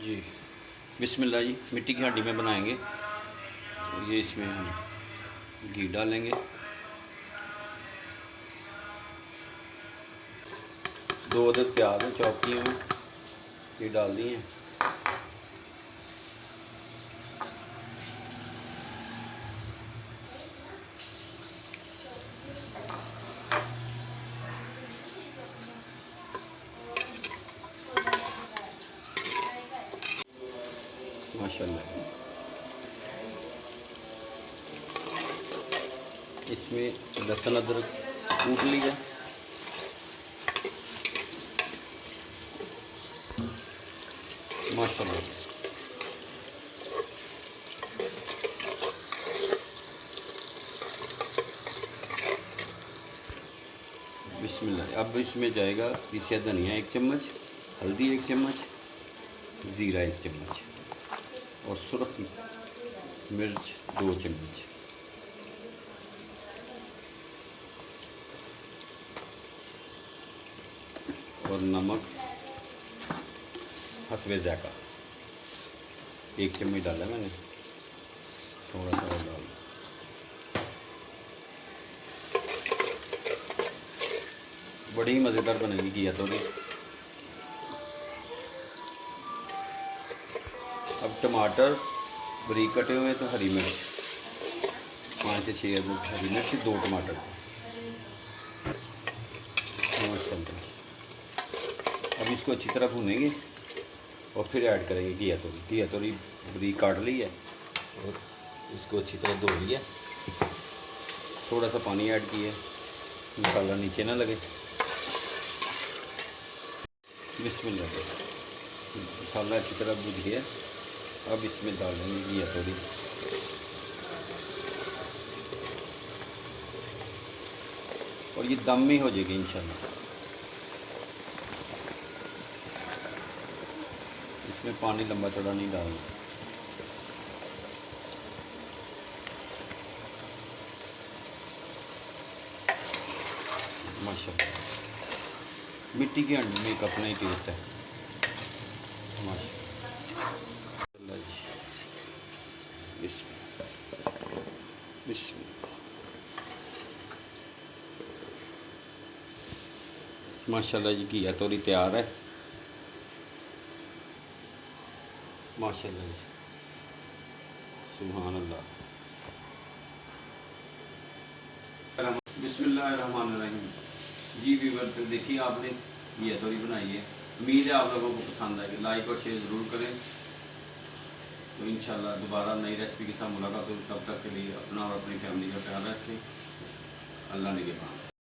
जी बिस्मिल्लाह जी। मिट्टी की हांडी में बनाएंगे तो ये इसमें हम घी डालेंगे, 2 अदद प्याज हैं चॉप किए हुए, ये डाल दिए हैं। माशाल्लाह इसमें लहसुन अदरक कूट लिया, माशाल्लाह। बिस्मिल्लाह। अब इसमें जाएगा पिसा धनिया 1 चम्मच, हल्दी 1 चम्मच, ज़ीरा 1 चम्मच और सुरख मिर्च 2 चम्मच। और नमक हस्बे ज़ायक़ा 1 चम्मच डाला मैंने, थोड़ा सा और डाल। बड़ी ही मज़ेदार बनेगी घिया तोरी। अब टमाटर बारीक कटे हुए तो हरी मिर्च 5 से 6 अदद हरी मिर्च, 2 टमाटर माशाल्लाह। अब इसको अच्छी तरह भूनेंगे और फिर ऐड करेंगे घिया तोरी। घिया तोरी बारीक काट ली है और इसको अच्छी तरह धो लिया, थोड़ा सा पानी ऐड किया, मसाला नीचे ना लगे। बिस्मिल्लाह। मसाला अच्छी तरह भुज गया, अब इसमें डाल देंगे घिया तोरी। और ये दम में हो जाएगी इंशाल्लाह। इसमें पानी लंबा चौड़ा नहीं डालना। माशाल्लाह मिट्टी की हांडी में एक अपना ही टेस्ट है। माशाल्लाह जी। बिस्मिल्लाह। माशाल्लाह जी घिया तोरी तैयार है। माशाल्लाह जी, सुभान अल्लाह। बिस्मिल्लाहिर्रहमानिर्रहीम। जी व्यूअर, तो देखिए आपने घिया तोरी बनाई है, उम्मीद है आप लोगों को पसंद आएगी। लाइक और शेयर ज़रूर करें। तो इंशाल्लाह दोबारा नई रेसिपी के साथ मुलाकात हो। तब तक के लिए अपना और अपनी फैमिली का ख्याल रखें। अल्लाह निगहबान।